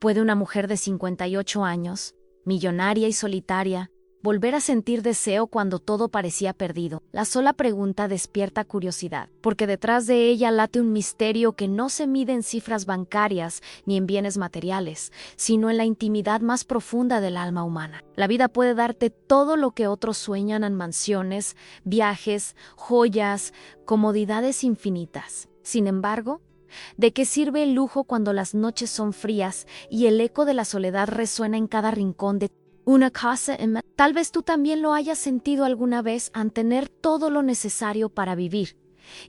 ¿Puede una mujer de 58 años, millonaria y solitaria, volver a sentir deseo cuando todo parecía perdido? La sola pregunta despierta curiosidad, porque detrás de ella late un misterio que no se mide en cifras bancarias ni en bienes materiales, sino en la intimidad más profunda del alma humana. La vida puede darte todo lo que otros sueñan en mansiones, viajes, joyas, comodidades infinitas. Sin embargo, ¿de qué sirve el lujo cuando las noches son frías y el eco de la soledad resuena en cada rincón de una casa? Tal vez tú también lo hayas sentido alguna vez al tener todo lo necesario para vivir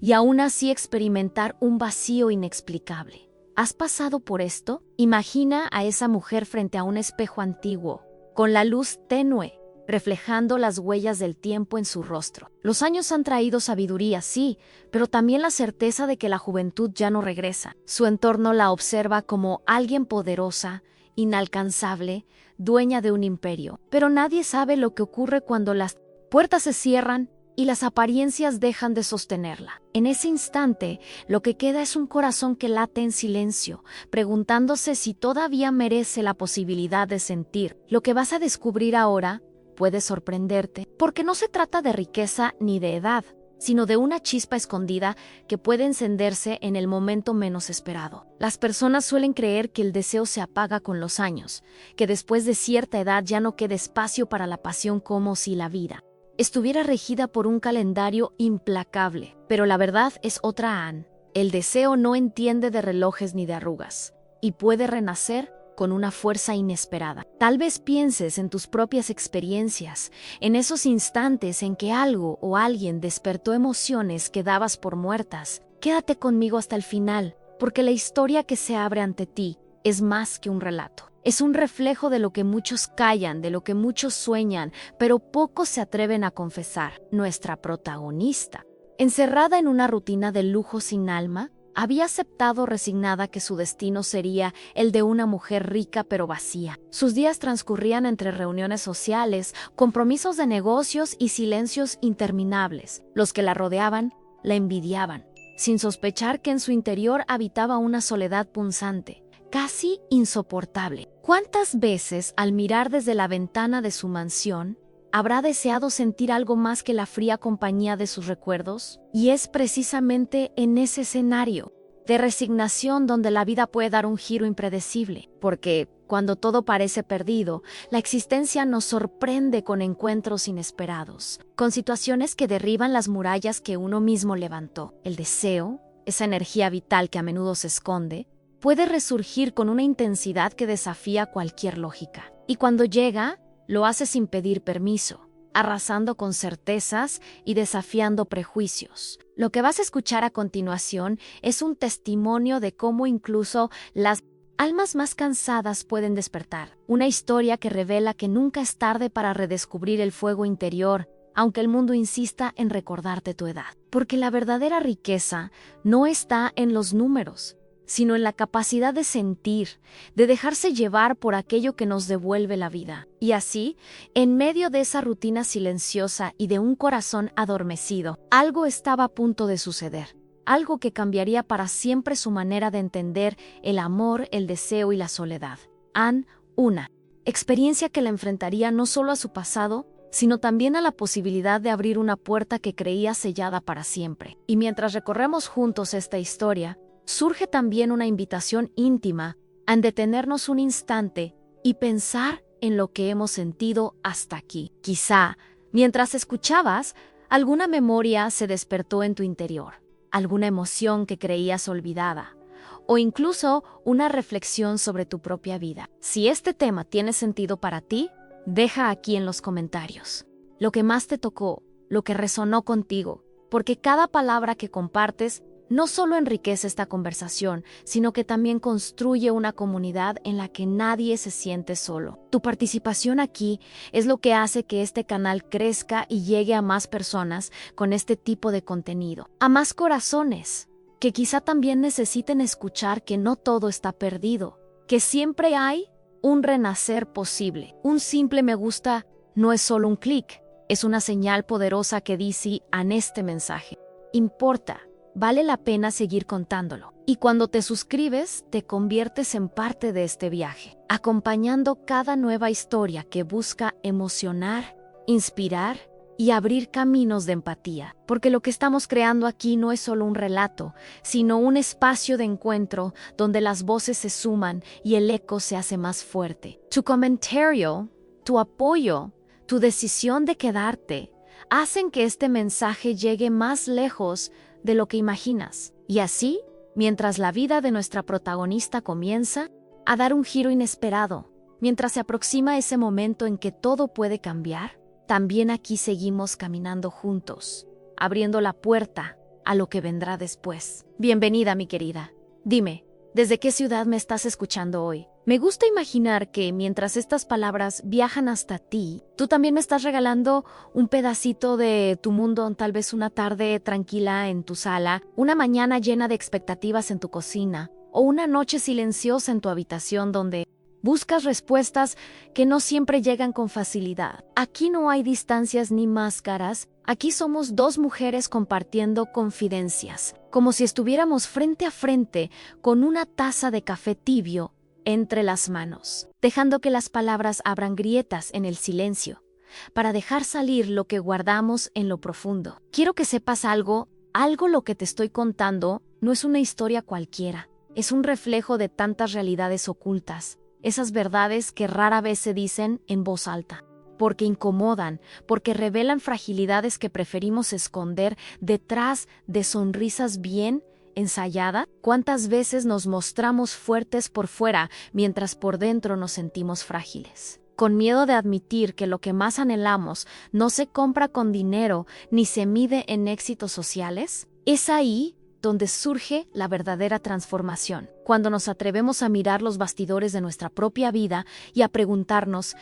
y aún así experimentar un vacío inexplicable. ¿Has pasado por esto? Imagina a esa mujer frente a un espejo antiguo, con la luz tenue, reflejando las huellas del tiempo en su rostro. Los años han traído sabiduría, sí, pero también la certeza de que la juventud ya no regresa. Su entorno la observa como alguien poderosa, inalcanzable, dueña de un imperio. Pero nadie sabe lo que ocurre cuando las puertas se cierran y las apariencias dejan de sostenerla. En ese instante, lo que queda es un corazón que late en silencio, preguntándose si todavía merece la posibilidad de sentir. Lo que vas a descubrir ahora puede sorprenderte, porque no se trata de riqueza ni de edad, sino de una chispa escondida que puede encenderse en el momento menos esperado. Las personas suelen creer que el deseo se apaga con los años, que después de cierta edad ya no queda espacio para la pasión, como si la vida estuviera regida por un calendario implacable. Pero la verdad es otra, Anne. El deseo no entiende de relojes ni de arrugas, y puede renacer con una fuerza inesperada. Tal vez pienses en tus propias experiencias, en esos instantes en que algo o alguien despertó emociones que dabas por muertas. Quédate conmigo hasta el final, porque la historia que se abre ante ti es más que un relato. Es un reflejo de lo que muchos callan, de lo que muchos sueñan, pero pocos se atreven a confesar. Nuestra protagonista, encerrada en una rutina de lujo sin alma, había aceptado resignada que su destino sería el de una mujer rica pero vacía. Sus días transcurrían entre reuniones sociales, compromisos de negocios y silencios interminables. Los que la rodeaban la envidiaban, sin sospechar que en su interior habitaba una soledad punzante, casi insoportable. ¿Cuántas veces, al mirar desde la ventana de su mansión, habrá deseado sentir algo más que la fría compañía de sus recuerdos? Y es precisamente en ese escenario de resignación donde la vida puede dar un giro impredecible, porque cuando todo parece perdido, la existencia nos sorprende con encuentros inesperados, con situaciones que derriban las murallas que uno mismo levantó. El deseo, esa energía vital que a menudo se esconde, puede resurgir con una intensidad que desafía cualquier lógica. Y cuando llega, lo hace sin pedir permiso, arrasando con certezas y desafiando prejuicios. Lo que vas a escuchar a continuación es un testimonio de cómo incluso las almas más cansadas pueden despertar. Una historia que revela que nunca es tarde para redescubrir el fuego interior, aunque el mundo insista en recordarte tu edad. Porque la verdadera riqueza no está en los números, sino en la capacidad de sentir, de dejarse llevar por aquello que nos devuelve la vida. Y así, en medio de esa rutina silenciosa y de un corazón adormecido, algo estaba a punto de suceder. Algo que cambiaría para siempre su manera de entender el amor, el deseo y la soledad. Anne, una experiencia que la enfrentaría no solo a su pasado, sino también a la posibilidad de abrir una puerta que creía sellada para siempre. Y mientras recorremos juntos esta historia, surge también una invitación íntima a detenernos un instante y pensar en lo que hemos sentido hasta aquí. Quizá, mientras escuchabas, alguna memoria se despertó en tu interior, alguna emoción que creías olvidada, o incluso una reflexión sobre tu propia vida. Si este tema tiene sentido para ti, deja aquí en los comentarios lo que más te tocó, lo que resonó contigo, porque cada palabra que compartes no solo enriquece esta conversación, sino que también construye una comunidad en la que nadie se siente solo. Tu participación aquí es lo que hace que este canal crezca y llegue a más personas con este tipo de contenido, a más corazones que quizá también necesiten escuchar que no todo está perdido, que siempre hay un renacer posible. Un simple me gusta no es solo un clic, es una señal poderosa que dice en este mensaje: importa, vale la pena seguir contándolo. Y cuando te suscribes, te conviertes en parte de este viaje, acompañando cada nueva historia que busca emocionar, inspirar y abrir caminos de empatía. Porque lo que estamos creando aquí no es solo un relato, sino un espacio de encuentro donde las voces se suman y el eco se hace más fuerte. Tu comentario, tu apoyo, tu decisión de quedarte, hacen que este mensaje llegue más lejos de lo que imaginas. Y así, mientras la vida de nuestra protagonista comienza a dar un giro inesperado, mientras se aproxima ese momento en que todo puede cambiar, también aquí seguimos caminando juntos, abriendo la puerta a lo que vendrá después. Bienvenida, mi querida. Dime, ¿desde qué ciudad me estás escuchando hoy? Me gusta imaginar que mientras estas palabras viajan hasta ti, tú también me estás regalando un pedacito de tu mundo, tal vez una tarde tranquila en tu sala, una mañana llena de expectativas en tu cocina, o una noche silenciosa en tu habitación donde buscas respuestas que no siempre llegan con facilidad. Aquí no hay distancias ni máscaras, aquí somos dos mujeres compartiendo confidencias, como si estuviéramos frente a frente con una taza de café tibio entre las manos, dejando que las palabras abran grietas en el silencio, para dejar salir lo que guardamos en lo profundo. Quiero que sepas algo lo que te estoy contando no es una historia cualquiera, es un reflejo de tantas realidades ocultas, esas verdades que rara vez se dicen en voz alta, porque incomodan, porque revelan fragilidades que preferimos esconder detrás de sonrisas bien ensayada. ¿Cuántas veces nos mostramos fuertes por fuera mientras por dentro nos sentimos frágiles? Con miedo de admitir que lo que más anhelamos no se compra con dinero ni se mide en éxitos sociales. Es ahí donde surge la verdadera transformación, cuando nos atrevemos a mirar los bastidores de nuestra propia vida y a preguntarnos,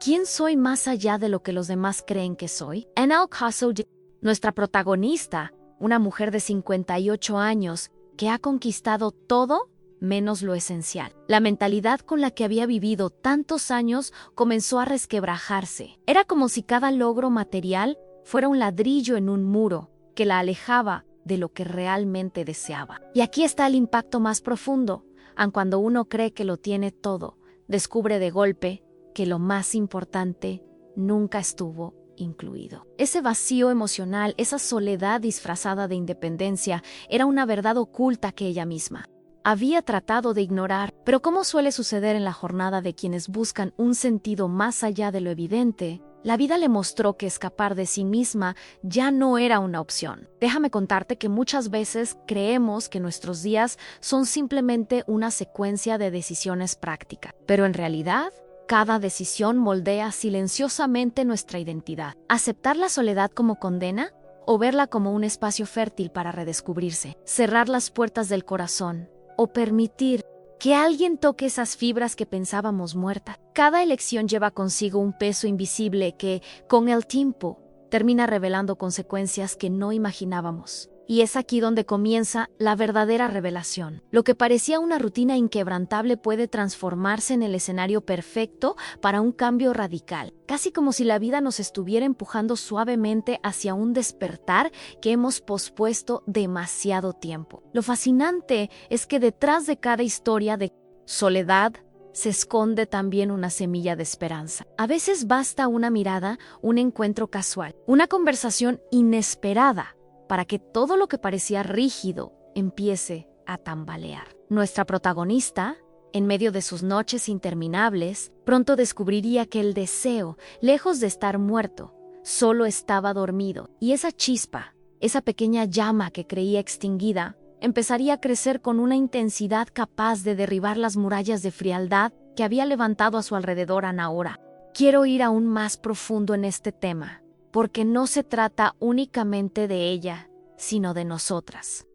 ¿quién soy más allá de lo que los demás creen que soy? En el caso de nuestra protagonista, una mujer de 58 años que ha conquistado todo menos lo esencial. La mentalidad con la que había vivido tantos años comenzó a resquebrajarse. Era como si cada logro material fuera un ladrillo en un muro que la alejaba de lo que realmente deseaba. Y aquí está el impacto más profundo. Aun cuando uno cree que lo tiene todo, descubre de golpe que lo más importante nunca estuvo incluido. Ese vacío emocional, esa soledad disfrazada de independencia, era una verdad oculta que ella misma había tratado de ignorar. Pero como suele suceder en la jornada de quienes buscan un sentido más allá de lo evidente, la vida le mostró que escapar de sí misma ya no era una opción. Déjame contarte que muchas veces creemos que nuestros días son simplemente una secuencia de decisiones prácticas, pero en realidad, cada decisión moldea silenciosamente nuestra identidad. ¿Aceptar la soledad como condena o verla como un espacio fértil para redescubrirse? ¿Cerrar las puertas del corazón o permitir que alguien toque esas fibras que pensábamos muertas? Cada elección lleva consigo un peso invisible que, con el tiempo, termina revelando consecuencias que no imaginábamos. Y es aquí donde comienza la verdadera revelación. Lo que parecía una rutina inquebrantable puede transformarse en el escenario perfecto para un cambio radical, casi como si la vida nos estuviera empujando suavemente hacia un despertar que hemos pospuesto demasiado tiempo. Lo fascinante es que detrás de cada historia de soledad se esconde también una semilla de esperanza. A veces basta una mirada, un encuentro casual, una conversación inesperada, para que todo lo que parecía rígido empiece a tambalear. Nuestra protagonista, en medio de sus noches interminables, pronto descubriría que el deseo, lejos de estar muerto, solo estaba dormido, y esa chispa, esa pequeña llama que creía extinguida, empezaría a crecer con una intensidad capaz de derribar las murallas de frialdad que había levantado a su alrededor Anaora. Quiero ir aún más profundo en este tema, porque no se trata únicamente de ella, sino de nosotras.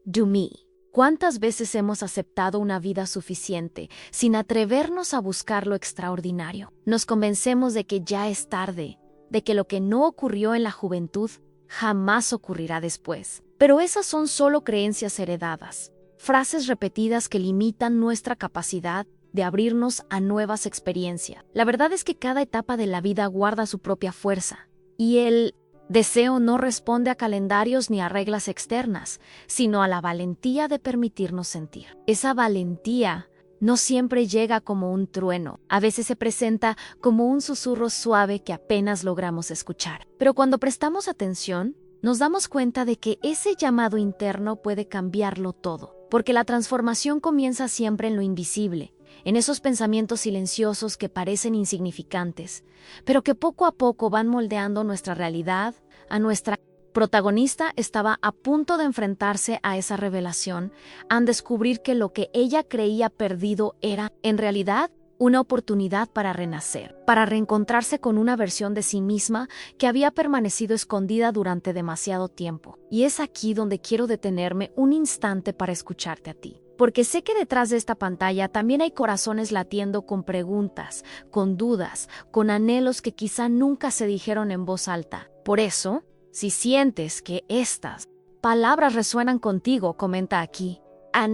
Do me. ¿Cuántas veces hemos aceptado una vida suficiente sin atrevernos a buscar lo extraordinario? Nos convencemos de que ya es tarde, de que lo que no ocurrió en la juventud jamás ocurrirá después. Pero esas son solo creencias heredadas, frases repetidas que limitan nuestra capacidad de abrirnos a nuevas experiencias. La verdad es que cada etapa de la vida guarda su propia fuerza, y el Deseo no responde a calendarios ni a reglas externas, sino a la valentía de permitirnos sentir. Esa valentía no siempre llega como un trueno, a veces se presenta como un susurro suave que apenas logramos escuchar. Pero cuando prestamos atención, nos damos cuenta de que ese llamado interno puede cambiarlo todo, porque la transformación comienza siempre en lo invisible, en esos pensamientos silenciosos que parecen insignificantes, pero que poco a poco van moldeando nuestra realidad. A nuestra protagonista estaba a punto de enfrentarse a esa revelación, al descubrir que lo que ella creía perdido era, en realidad, una oportunidad para renacer, para reencontrarse con una versión de sí misma que había permanecido escondida durante demasiado tiempo. Y es aquí donde quiero detenerme un instante para escucharte a ti. Porque sé que detrás de esta pantalla también hay corazones latiendo con preguntas, con dudas, con anhelos que quizá nunca se dijeron en voz alta. Por eso, si sientes que estas palabras resuenan contigo, comenta aquí.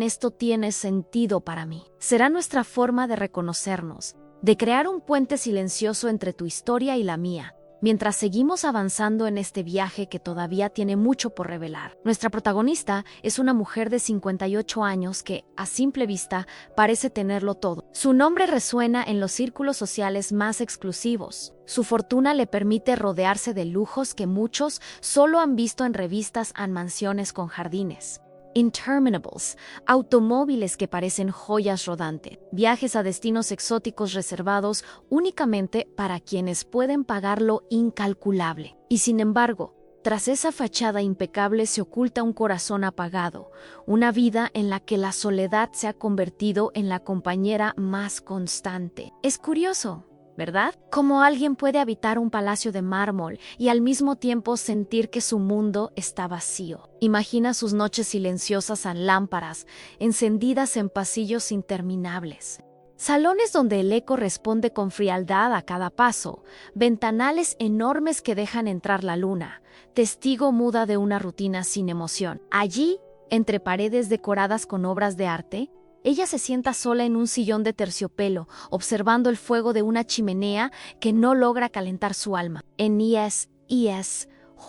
Esto tiene sentido para mí. Será nuestra forma de reconocernos, de crear un puente silencioso entre tu historia y la mía, mientras seguimos avanzando en este viaje que todavía tiene mucho por revelar. Nuestra protagonista es una mujer de 58 años que, a simple vista, parece tenerlo todo. Su nombre resuena en los círculos sociales más exclusivos. Su fortuna le permite rodearse de lujos que muchos solo han visto en revistas y mansiones con jardines. Interminables, automóviles que parecen joyas rodantes, viajes a destinos exóticos reservados únicamente para quienes pueden pagar lo incalculable. Y sin embargo, tras esa fachada impecable se oculta un corazón apagado, una vida en la que la soledad se ha convertido en la compañera más constante. Es curioso, ¿verdad? Cómo alguien puede habitar un palacio de mármol y al mismo tiempo sentir que su mundo está vacío. Imagina sus noches silenciosas a lámparas, encendidas en pasillos interminables. Salones donde el eco responde con frialdad a cada paso, ventanales enormes que dejan entrar la luna, testigo muda de una rutina sin emoción. Allí, entre paredes decoradas con obras de arte, ella se sienta sola en un sillón de terciopelo, observando el fuego de una chimenea que no logra calentar su alma. En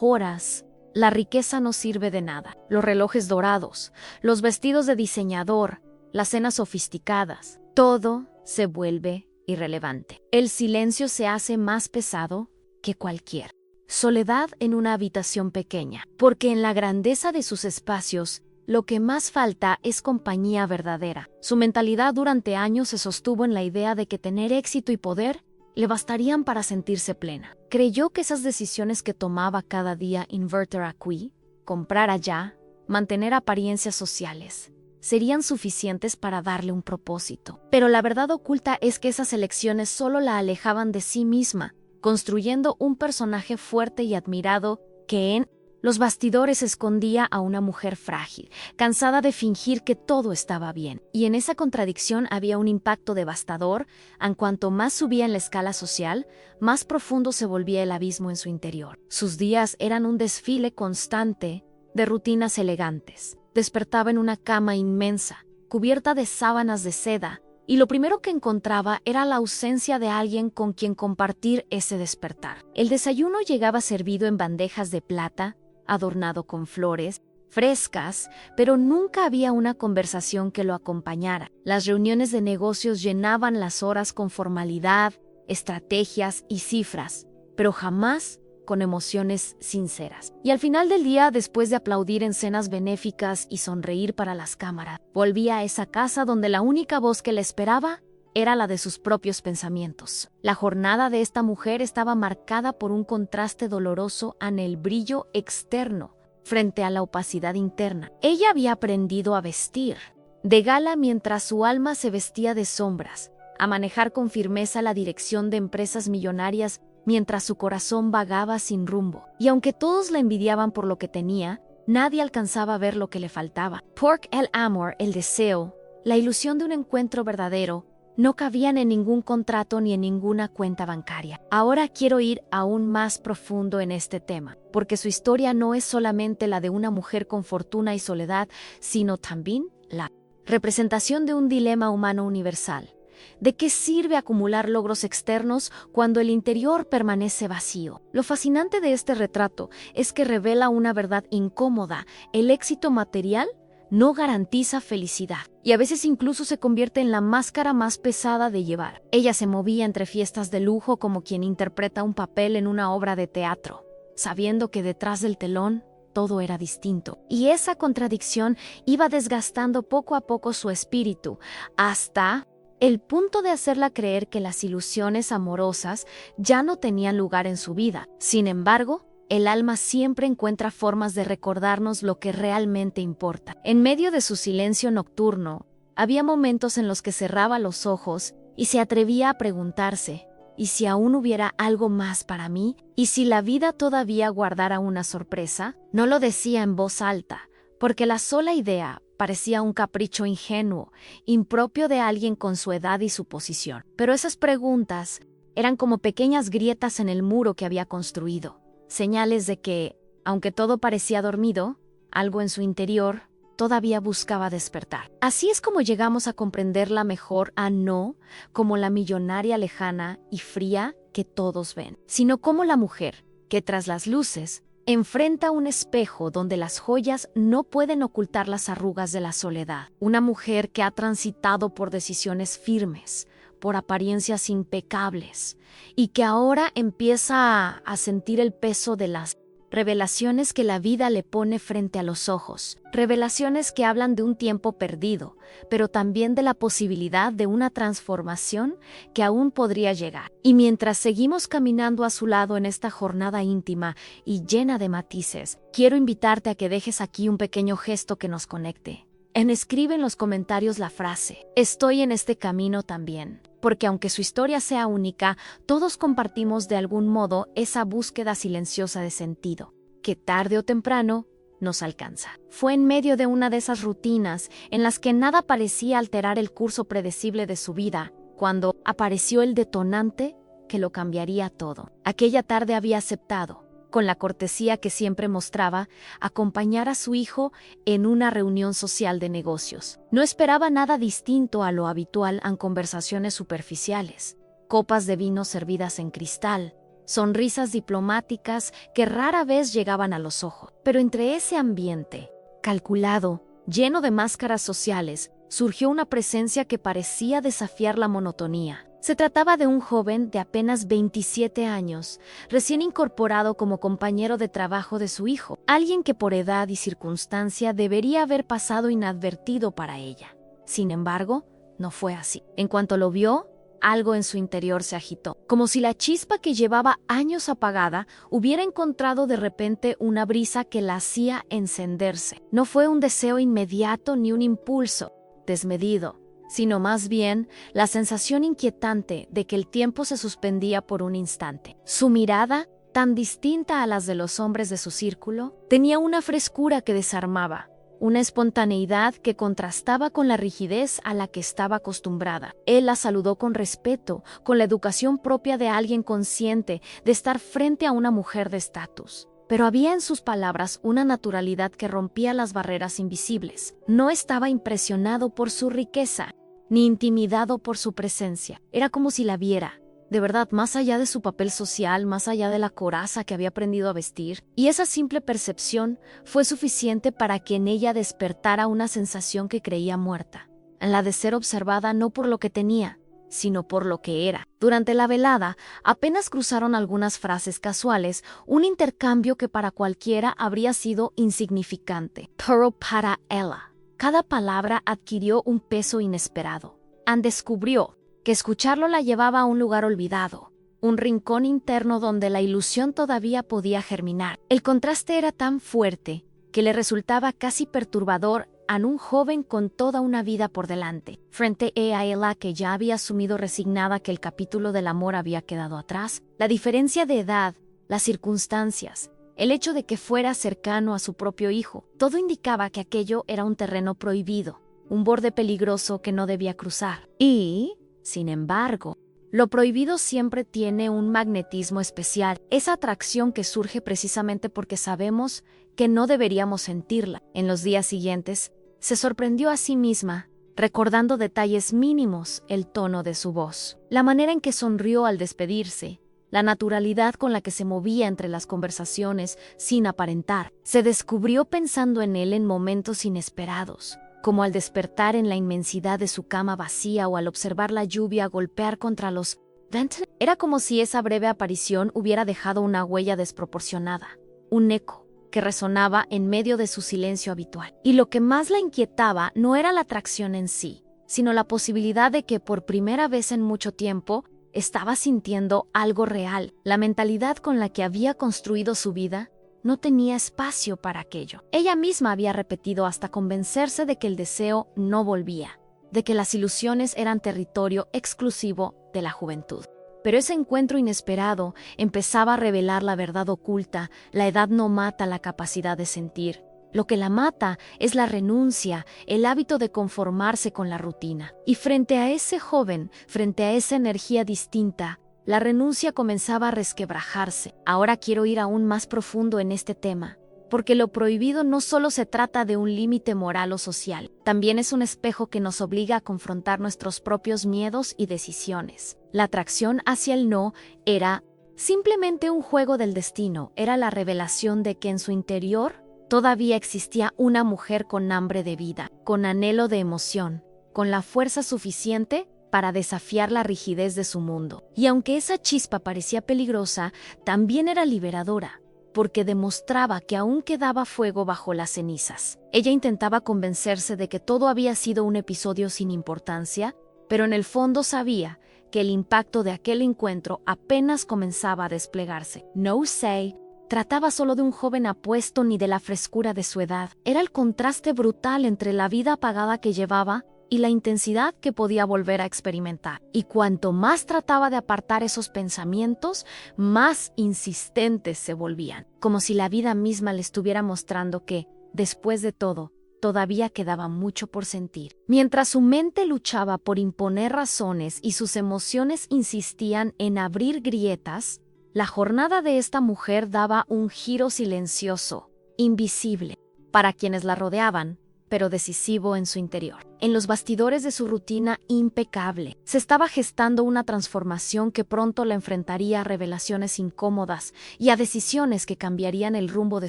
horas, la riqueza no sirve de nada. Los relojes dorados, los vestidos de diseñador, las cenas sofisticadas, todo se vuelve irrelevante. El silencio se hace más pesado que cualquier soledad en una habitación pequeña, porque en la grandeza de sus espacios, lo que más falta es compañía verdadera. Su mentalidad durante años se sostuvo en la idea de que tener éxito y poder le bastarían para sentirse plena. Creyó que esas decisiones que tomaba cada día, invertir aquí, comprar allá, mantener apariencias sociales, serían suficientes para darle un propósito. Pero la verdad oculta es que esas elecciones solo la alejaban de sí misma, construyendo un personaje fuerte y admirado que en los bastidores escondía a una mujer frágil, cansada de fingir que todo estaba bien. Y en esa contradicción había un impacto devastador. En cuanto más subía en la escala social, más profundo se volvía el abismo en su interior. Sus días eran un desfile constante de rutinas elegantes. Despertaba en una cama inmensa, cubierta de sábanas de seda, y lo primero que encontraba era la ausencia de alguien con quien compartir ese despertar. El desayuno llegaba servido en bandejas de plata, adornado con flores, frescas, pero nunca había una conversación que lo acompañara. Las reuniones de negocios llenaban las horas con formalidad, estrategias y cifras, pero jamás con emociones sinceras. Y al final del día, después de aplaudir en cenas benéficas y sonreír para las cámaras, volvía a esa casa donde la única voz que le esperaba era la de sus propios pensamientos. La jornada de esta mujer estaba marcada por un contraste doloroso en el brillo externo frente a la opacidad interna. Ella había aprendido a vestir de gala mientras su alma se vestía de sombras, a manejar con firmeza la dirección de empresas millonarias mientras su corazón vagaba sin rumbo. Y aunque todos la envidiaban por lo que tenía, nadie alcanzaba a ver lo que le faltaba. Porque el amor, el deseo, la ilusión de un encuentro verdadero, no cabían en ningún contrato ni en ninguna cuenta bancaria. Ahora quiero ir aún más profundo en este tema, porque su historia no es solamente la de una mujer con fortuna y soledad, sino también la representación de un dilema humano universal, ¿De qué sirve acumular logros externos cuando el interior permanece vacío? Lo fascinante de este retrato es que revela una verdad incómoda: el éxito material no garantiza felicidad, y a veces incluso se convierte en la máscara más pesada de llevar. Ella se movía entre fiestas de lujo como quien interpreta un papel en una obra de teatro, sabiendo que detrás del telón todo era distinto. Y esa contradicción iba desgastando poco a poco su espíritu, hasta el punto de hacerla creer que las ilusiones amorosas ya no tenían lugar en su vida. Sin embargo, el alma siempre encuentra formas de recordarnos lo que realmente importa. En medio de su silencio nocturno, había momentos en los que cerraba los ojos y se atrevía a preguntarse: ¿y si aún hubiera algo más para mí? ¿Y si la vida todavía guardara una sorpresa? No lo decía en voz alta, porque la sola idea parecía un capricho ingenuo, impropio de alguien con su edad y su posición. Pero esas preguntas eran como pequeñas grietas en el muro que había construido, señales de que, aunque todo parecía dormido, algo en su interior todavía buscaba despertar. Así es como llegamos a comprenderla mejor, a no como la millonaria lejana y fría que todos ven, sino como la mujer que tras las luces enfrenta un espejo donde las joyas no pueden ocultar las arrugas de la soledad. Una mujer que ha transitado por decisiones firmes, por apariencias impecables, y que ahora empieza a sentir el peso de las revelaciones que la vida le pone frente a los ojos, revelaciones que hablan de un tiempo perdido, pero también de la posibilidad de una transformación que aún podría llegar. Y mientras seguimos caminando a su lado en esta jornada íntima y llena de matices, quiero invitarte a que dejes aquí un pequeño gesto que nos conecte. Escribe en los comentarios la frase: estoy en este camino también, porque aunque su historia sea única, todos compartimos de algún modo esa búsqueda silenciosa de sentido, que tarde o temprano nos alcanza. Fue en medio de una de esas rutinas en las que nada parecía alterar el curso predecible de su vida, cuando apareció el detonante que lo cambiaría todo. Aquella tarde había aceptado, con la cortesía que siempre mostraba, acompañar a su hijo en una reunión social de negocios. No esperaba nada distinto a lo habitual en conversaciones superficiales: copas de vino servidas en cristal, sonrisas diplomáticas que rara vez llegaban a los ojos. Pero entre ese ambiente, calculado, lleno de máscaras sociales, surgió una presencia que parecía desafiar la monotonía. Se trataba de un joven de apenas 27 años, recién incorporado como compañero de trabajo de su hijo, alguien que por edad y circunstancia debería haber pasado inadvertido para ella. Sin embargo, no fue así. En cuanto lo vio, algo en su interior se agitó, como si la chispa que llevaba años apagada hubiera encontrado de repente una brisa que la hacía encenderse. No fue un deseo inmediato ni un impulso desmedido, sino más bien la sensación inquietante de que el tiempo se suspendía por un instante. Su mirada, tan distinta a las de los hombres de su círculo, tenía una frescura que desarmaba, una espontaneidad que contrastaba con la rigidez a la que estaba acostumbrada. Él la saludó con respeto, con la educación propia de alguien consciente de estar frente a una mujer de estatus. Pero había en sus palabras una naturalidad que rompía las barreras invisibles. No estaba impresionado por su riqueza, ni intimidado por su presencia. Era como si la viera, de verdad, más allá de su papel social, más allá de la coraza que había aprendido a vestir. Y esa simple percepción fue suficiente para que en ella despertara una sensación que creía muerta, la de ser observada no por lo que tenía, sino por lo que era. Durante la velada, apenas cruzaron algunas frases casuales, un intercambio que para cualquiera habría sido insignificante. Pero para ella, cada palabra adquirió un peso inesperado. Anne descubrió que escucharlo la llevaba a un lugar olvidado, un rincón interno donde la ilusión todavía podía germinar. El contraste era tan fuerte que le resultaba casi perturbador a un joven con toda una vida por delante, frente a ella que ya había asumido resignada que el capítulo del amor había quedado atrás. La diferencia de edad, las circunstancias, el hecho de que fuera cercano a su propio hijo, todo indicaba que aquello era un terreno prohibido, un borde peligroso que no debía cruzar. Y, sin embargo, lo prohibido siempre tiene un magnetismo especial, esa atracción que surge precisamente porque sabemos que no deberíamos sentirla. En los días siguientes, se sorprendió a sí misma recordando detalles mínimos, el tono de su voz, la manera en que sonrió al despedirse, la naturalidad con la que se movía entre las conversaciones sin aparentar. Se descubrió pensando en él en momentos inesperados, como al despertar en la inmensidad de su cama vacía o al observar la lluvia golpear contra los ventanas. Era como si esa breve aparición hubiera dejado una huella desproporcionada, un eco que resonaba en medio de su silencio habitual. Y lo que más la inquietaba no era la atracción en sí, sino la posibilidad de que por primera vez en mucho tiempo estaba sintiendo algo real. La mentalidad con la que había construido su vida no tenía espacio para aquello. Ella misma había repetido hasta convencerse de que el deseo no volvía, de que las ilusiones eran territorio exclusivo de la juventud. Pero ese encuentro inesperado empezaba a revelar la verdad oculta. La edad no mata la capacidad de sentir. Lo que la mata es la renuncia, el hábito de conformarse con la rutina. Y frente a ese joven, frente a esa energía distinta, la renuncia comenzaba a resquebrajarse. Ahora quiero ir aún más profundo en este tema, porque lo prohibido no solo se trata de un límite moral o social, también es un espejo que nos obliga a confrontar nuestros propios miedos y decisiones. La atracción hacia el no era simplemente un juego del destino, era la revelación de que en su interior todavía existía una mujer con hambre de vida, con anhelo de emoción, con la fuerza suficiente para desafiar la rigidez de su mundo. Y aunque esa chispa parecía peligrosa, también era liberadora, porque demostraba que aún quedaba fuego bajo las cenizas. Ella intentaba convencerse de que todo había sido un episodio sin importancia, pero en el fondo sabía que el impacto de aquel encuentro apenas comenzaba a desplegarse. No sé, trataba solo de un joven apuesto ni de la frescura de su edad. Era el contraste brutal entre la vida apagada que llevaba y la intensidad que podía volver a experimentar. Y cuanto más trataba de apartar esos pensamientos, más insistentes se volvían, como si la vida misma le estuviera mostrando que, después de todo, todavía quedaba mucho por sentir. Mientras su mente luchaba por imponer razones y sus emociones insistían en abrir grietas, la jornada de esta mujer daba un giro silencioso, invisible, para quienes la rodeaban, pero decisivo en su interior. En los bastidores de su rutina impecable, se estaba gestando una transformación que pronto la enfrentaría a revelaciones incómodas y a decisiones que cambiarían el rumbo de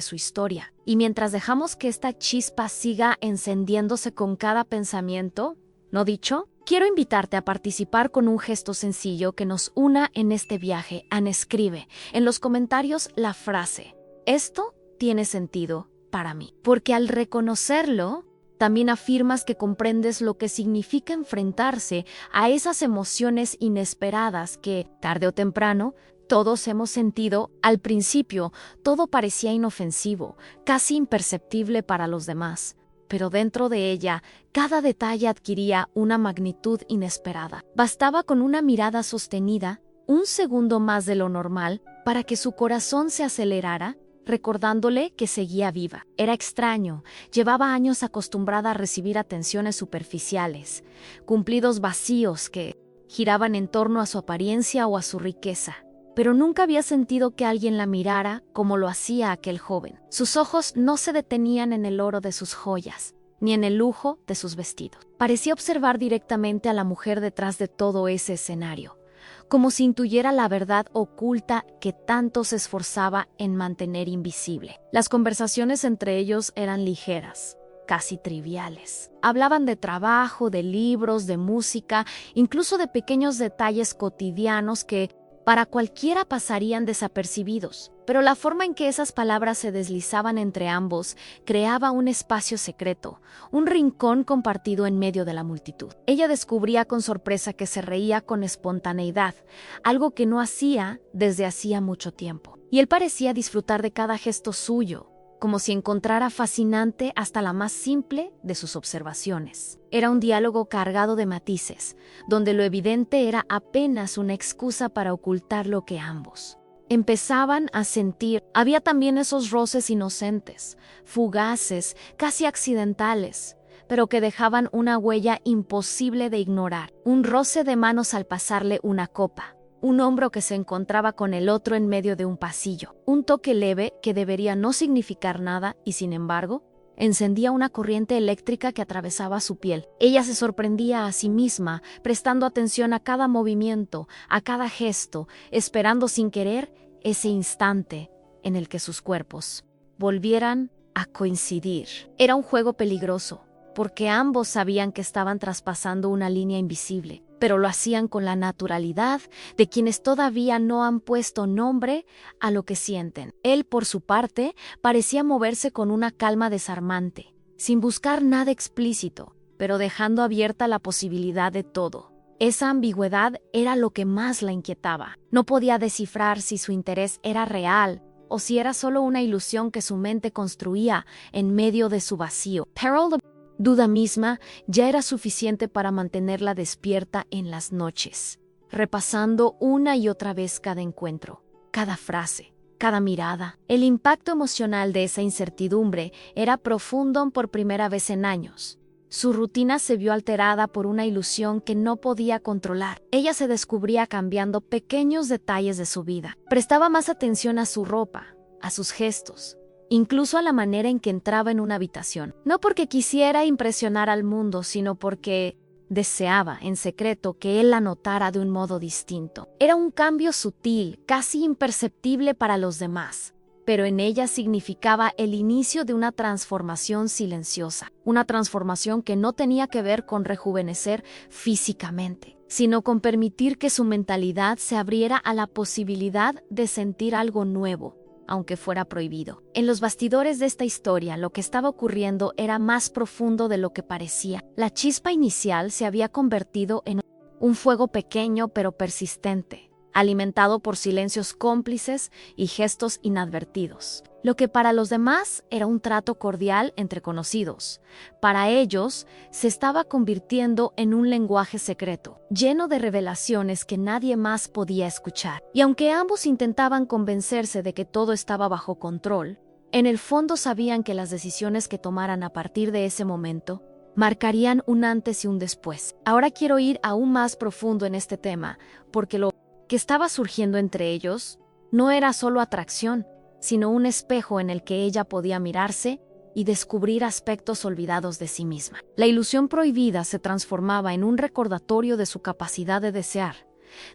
su historia. Y mientras dejamos que esta chispa siga encendiéndose con cada pensamiento, ¿no dicho? Quiero invitarte a participar con un gesto sencillo que nos una en este viaje. Escribe en los comentarios la frase: esto tiene sentido para mí. Porque al reconocerlo, también afirmas que comprendes lo que significa enfrentarse a esas emociones inesperadas que, tarde o temprano, todos hemos sentido. Al principio, todo parecía inofensivo, casi imperceptible para los demás, pero dentro de ella, cada detalle adquiría una magnitud inesperada. Bastaba con una mirada sostenida, un segundo más de lo normal, para que su corazón se acelerara, recordándole que seguía viva. Era extraño, llevaba años acostumbrada a recibir atenciones superficiales, cumplidos vacíos que giraban en torno a su apariencia o a su riqueza, pero nunca había sentido que alguien la mirara como lo hacía aquel joven. Sus ojos no se detenían en el oro de sus joyas, ni en el lujo de sus vestidos. Parecía observar directamente a la mujer detrás de todo ese escenario, como si intuyera la verdad oculta que tanto se esforzaba en mantener invisible. Las conversaciones entre ellos eran ligeras, casi triviales. Hablaban de trabajo, de libros, de música, incluso de pequeños detalles cotidianos que para cualquiera pasarían desapercibidos. Pero la forma en que esas palabras se deslizaban entre ambos creaba un espacio secreto, un rincón compartido en medio de la multitud. Ella descubría con sorpresa que se reía con espontaneidad, algo que no hacía desde hacía mucho tiempo. Y él parecía disfrutar de cada gesto suyo, como si encontrara fascinante hasta la más simple de sus observaciones. Era un diálogo cargado de matices, donde lo evidente era apenas una excusa para ocultar lo que ambos empezaban a sentir. Había también esos roces inocentes, fugaces, casi accidentales, pero que dejaban una huella imposible de ignorar. Un roce de manos al pasarle una copa, un hombro que se encontraba con el otro en medio de un pasillo, un toque leve que debería no significar nada y sin embargo encendía una corriente eléctrica que atravesaba su piel. Ella se sorprendía a sí misma, prestando atención a cada movimiento, a cada gesto, esperando sin querer ese instante en el que sus cuerpos volvieran a coincidir. Era un juego peligroso, porque ambos sabían que estaban traspasando una línea invisible, pero lo hacían con la naturalidad de quienes todavía no han puesto nombre a lo que sienten. Él, por su parte, parecía moverse con una calma desarmante, sin buscar nada explícito, pero dejando abierta la posibilidad de todo. Esa ambigüedad era lo que más la inquietaba. No podía descifrar si su interés era real o si era solo una ilusión que su mente construía en medio de su vacío. Pero la duda misma ya era suficiente para mantenerla despierta en las noches, repasando una y otra vez cada encuentro, cada frase, cada mirada. El impacto emocional de esa incertidumbre era profundo por primera vez en años. Su rutina se vio alterada por una ilusión que no podía controlar. Ella se descubría cambiando pequeños detalles de su vida. Prestaba más atención a su ropa, a sus gestos, incluso a la manera en que entraba en una habitación. No porque quisiera impresionar al mundo, sino porque deseaba, en secreto, que él la notara de un modo distinto. Era un cambio sutil, casi imperceptible para los demás, pero en ella significaba el inicio de una transformación silenciosa, una transformación que no tenía que ver con rejuvenecer físicamente, sino con permitir que su mentalidad se abriera a la posibilidad de sentir algo nuevo, aunque fuera prohibido. En los bastidores de esta historia, lo que estaba ocurriendo era más profundo de lo que parecía. La chispa inicial se había convertido en un fuego pequeño pero persistente, alimentado por silencios cómplices y gestos inadvertidos. Lo que para los demás era un trato cordial entre conocidos, para ellos se estaba convirtiendo en un lenguaje secreto, lleno de revelaciones que nadie más podía escuchar. Y aunque ambos intentaban convencerse de que todo estaba bajo control, en el fondo sabían que las decisiones que tomaran a partir de ese momento marcarían un antes y un después. Ahora quiero ir aún más profundo en este tema, porque lo que estaba surgiendo entre ellos no era solo atracción, sino un espejo en el que ella podía mirarse y descubrir aspectos olvidados de sí misma. La ilusión prohibida se transformaba en un recordatorio de su capacidad de desear,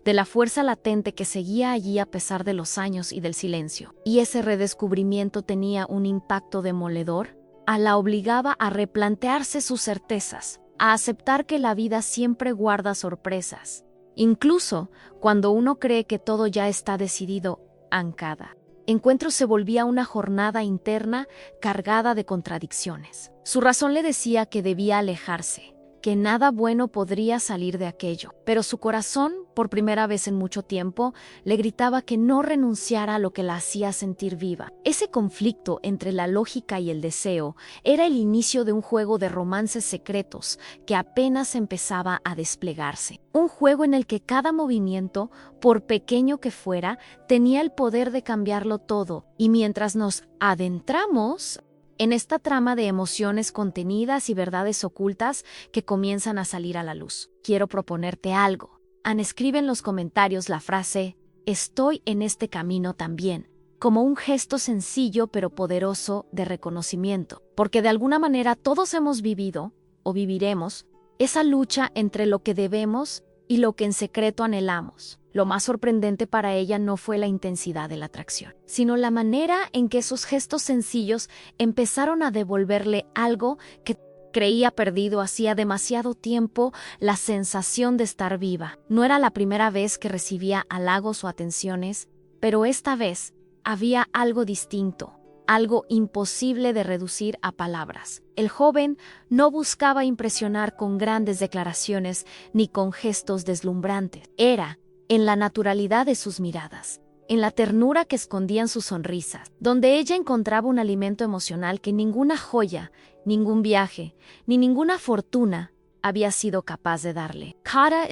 de la fuerza latente que seguía allí a pesar de los años y del silencio. Y ese redescubrimiento tenía un impacto demoledor. La obligaba a replantearse sus certezas, a aceptar que la vida siempre guarda sorpresas, incluso cuando uno cree que todo ya está decidido. En cada encuentro se volvía una jornada interna cargada de contradicciones. Su razón le decía que debía alejarse, que nada bueno podría salir de aquello, pero su corazón, por primera vez en mucho tiempo, le gritaba que no renunciara a lo que la hacía sentir viva. Ese conflicto entre la lógica y el deseo era el inicio de un juego de romances secretos que apenas empezaba a desplegarse. Un juego en el que cada movimiento, por pequeño que fuera, tenía el poder de cambiarlo todo, y mientras nos adentramos en esta trama de emociones contenidas y verdades ocultas que comienzan a salir a la luz, quiero proponerte algo. Escribe en los comentarios la frase "Estoy en este camino también", como un gesto sencillo pero poderoso de reconocimiento, porque de alguna manera todos hemos vivido, o viviremos, esa lucha entre lo que debemos y lo que en secreto anhelamos. Lo más sorprendente para ella no fue la intensidad de la atracción, sino la manera en que esos gestos sencillos empezaron a devolverle algo que creía perdido hacía demasiado tiempo: la sensación de estar viva. No era la primera vez que recibía halagos o atenciones, pero esta vez había algo distinto, algo imposible de reducir a palabras. El joven no buscaba impresionar con grandes declaraciones ni con gestos deslumbrantes. Era en la naturalidad de sus miradas, en la ternura que escondían sus sonrisas, donde ella encontraba un alimento emocional que ninguna joya, ningún viaje, ni ninguna fortuna había sido capaz de darle. Cada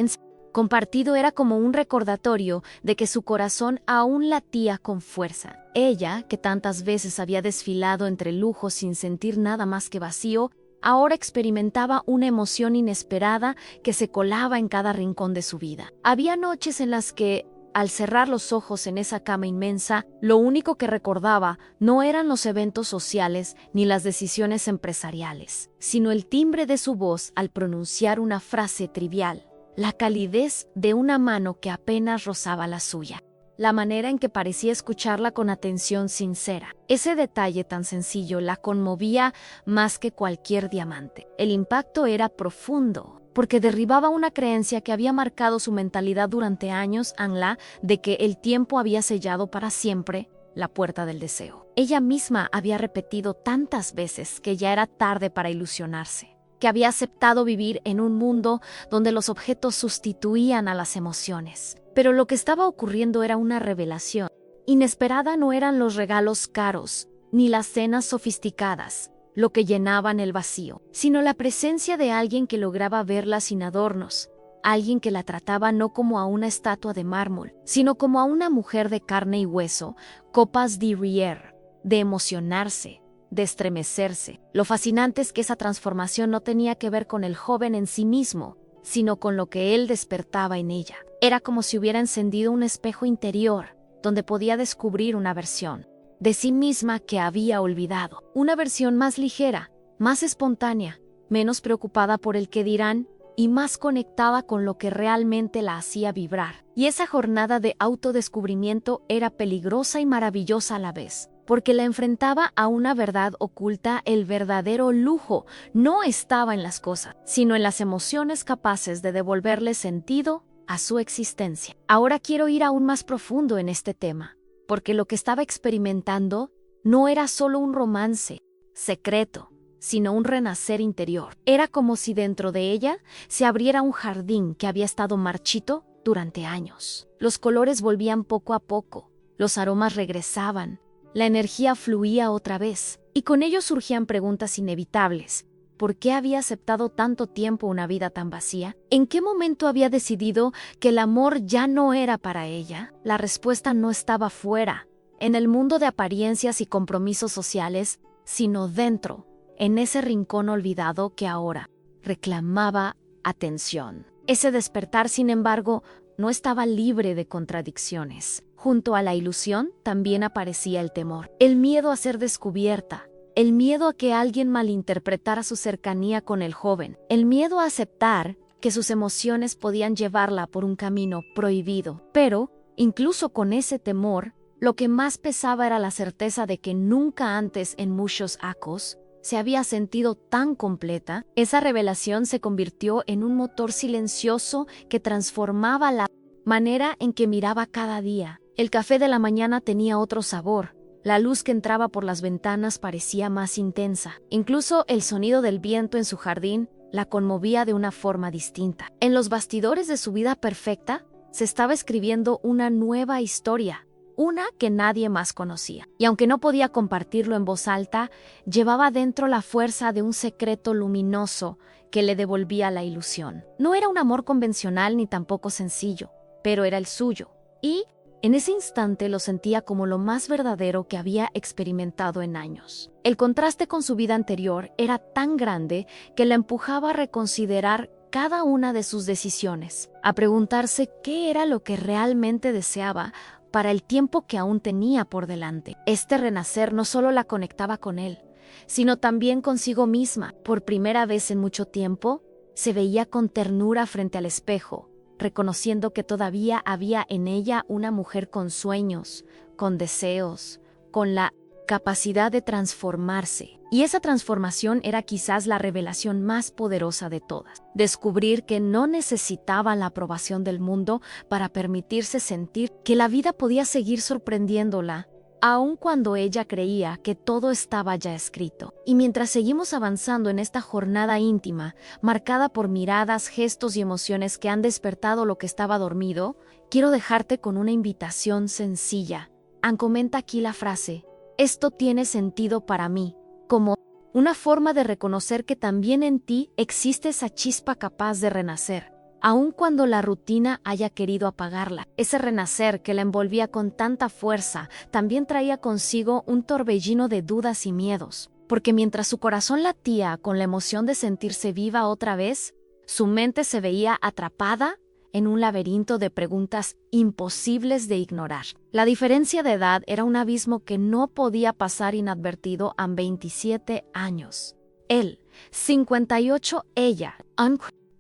compartido era como un recordatorio de que su corazón aún latía con fuerza. Ella, que tantas veces había desfilado entre lujos sin sentir nada más que vacío, ahora experimentaba una emoción inesperada que se colaba en cada rincón de su vida. Había noches en las que Al cerrar los ojos en esa cama inmensa, lo único que recordaba no eran los eventos sociales ni las decisiones empresariales, sino el timbre de su voz al pronunciar una frase trivial, la calidez de una mano que apenas rozaba la suya, la manera en que parecía escucharla con atención sincera. Ese detalle tan sencillo la conmovía más que cualquier diamante. El impacto era profundo, porque derribaba una creencia que había marcado su mentalidad durante años, Anla, de que el tiempo había sellado para siempre la puerta del deseo. Ella misma había repetido tantas veces que ya era tarde para ilusionarse, que había aceptado vivir en un mundo donde los objetos sustituían a las emociones. Pero lo que estaba ocurriendo era una revelación. Inesperada no eran los regalos caros, ni las cenas sofisticadas, lo que llenaban el vacío, sino la presencia de alguien que lograba verla sin adornos, alguien que la trataba no como a una estatua de mármol, sino como a una mujer de carne y hueso, capaz de reír, de emocionarse, de estremecerse. Lo fascinante es que esa transformación no tenía que ver con el joven en sí mismo, sino con lo que él despertaba en ella. Era como si hubiera encendido un espejo interior, donde podía descubrir una versión de sí misma que había olvidado. Una versión más ligera, más espontánea, menos preocupada por el qué dirán y más conectada con lo que realmente la hacía vibrar. Y esa jornada de autodescubrimiento era peligrosa y maravillosa a la vez, porque la enfrentaba a una verdad oculta. El verdadero lujo no estaba en las cosas, sino en las emociones capaces de devolverle sentido a su existencia. Ahora quiero ir aún más profundo en este tema, porque lo que estaba experimentando no era solo un romance secreto, sino un renacer interior. Era como si dentro de ella se abriera un jardín que había estado marchito durante años. Los colores volvían poco a poco, los aromas regresaban, la energía fluía otra vez, y con ello surgían preguntas inevitables. ¿Por qué había aceptado tanto tiempo una vida tan vacía? ¿En qué momento había decidido que el amor ya no era para ella? La respuesta no estaba fuera, en el mundo de apariencias y compromisos sociales, sino dentro, en ese rincón olvidado que ahora reclamaba atención. Ese despertar, sin embargo, no estaba libre de contradicciones. Junto a la ilusión también aparecía el temor, el miedo a ser descubierta, el miedo a que alguien malinterpretara su cercanía con el joven, el miedo a aceptar que sus emociones podían llevarla por un camino prohibido. Pero, incluso con ese temor, lo que más pesaba era la certeza de que nunca antes en muchos acos se había sentido tan completa. Esa revelación se convirtió en un motor silencioso que transformaba la manera en que miraba cada día. El café de la mañana tenía otro sabor. La luz que entraba por las ventanas parecía más intensa. Incluso el sonido del viento en su jardín la conmovía de una forma distinta. En los bastidores de su vida perfecta se estaba escribiendo una nueva historia, una que nadie más conocía. Y aunque no podía compartirlo en voz alta, llevaba dentro la fuerza de un secreto luminoso que le devolvía la ilusión. No era un amor convencional ni tampoco sencillo, pero era el suyo. Y en ese instante lo sentía como lo más verdadero que había experimentado en años. El contraste con su vida anterior era tan grande que la empujaba a reconsiderar cada una de sus decisiones, a preguntarse qué era lo que realmente deseaba para el tiempo que aún tenía por delante. Este renacer no solo la conectaba con él, sino también consigo misma. Por primera vez en mucho tiempo, se veía con ternura frente al espejo, reconociendo que todavía había en ella una mujer con sueños, con deseos, con la capacidad de transformarse. Y esa transformación era quizás la revelación más poderosa de todas. Descubrir que no necesitaba la aprobación del mundo para permitirse sentir que la vida podía seguir sorprendiéndola, aun cuando ella creía que todo estaba ya escrito. Y mientras seguimos avanzando en esta jornada íntima, marcada por miradas, gestos y emociones que han despertado lo que estaba dormido, quiero dejarte con una invitación sencilla. Ann comenta aquí la frase: esto tiene sentido para mí, como una forma de reconocer que también en ti existe esa chispa capaz de renacer, aun cuando la rutina haya querido apagarla. Ese renacer que la envolvía con tanta fuerza también traía consigo un torbellino de dudas y miedos, porque mientras su corazón latía con la emoción de sentirse viva otra vez, su mente se veía atrapada en un laberinto de preguntas imposibles de ignorar. La diferencia de edad era un abismo que no podía pasar inadvertido a 27 años. Él, 58, ella,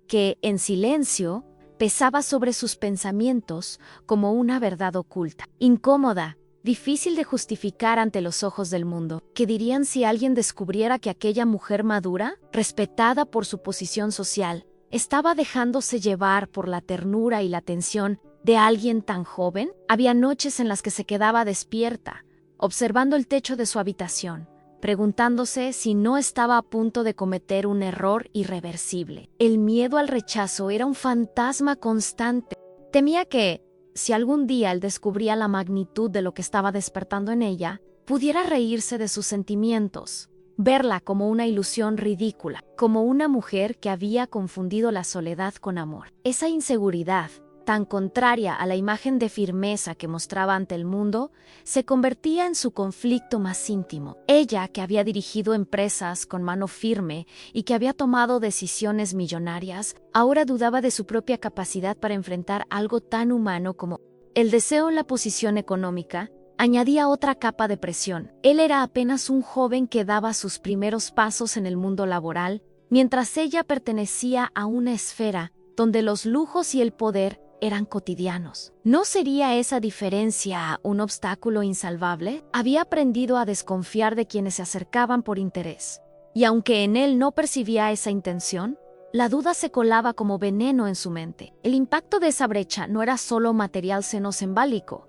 que en silencio pesaba sobre sus pensamientos como una verdad oculta, incómoda, difícil de justificar ante los ojos del mundo. ¿Qué dirían si alguien descubriera que aquella mujer madura, respetada por su posición social, estaba dejándose llevar por la ternura y la atención de alguien tan joven? Había noches en las que se quedaba despierta, observando el techo de su habitación, preguntándose si no estaba a punto de cometer un error irreversible. El miedo al rechazo era un fantasma constante. Temía que, si algún día él descubría la magnitud de lo que estaba despertando en ella, pudiera reírse de sus sentimientos, verla como una ilusión ridícula, como una mujer que había confundido la soledad con amor. Esa inseguridad, tan contraria a la imagen de firmeza que mostraba ante el mundo, se convertía en su conflicto más íntimo. Ella, que había dirigido empresas con mano firme y que había tomado decisiones millonarias, ahora dudaba de su propia capacidad para enfrentar algo tan humano como el deseo en la posición económica. Añadía otra capa de presión. Él era apenas un joven que daba sus primeros pasos en el mundo laboral, mientras ella pertenecía a una esfera donde los lujos y el poder eran cotidianos. ¿No sería esa diferencia un obstáculo insalvable? Había aprendido a desconfiar de quienes se acercaban por interés. Y aunque en él no percibía esa intención, la duda se colaba como veneno en su mente. El impacto de esa brecha no era solo material sino simbólico.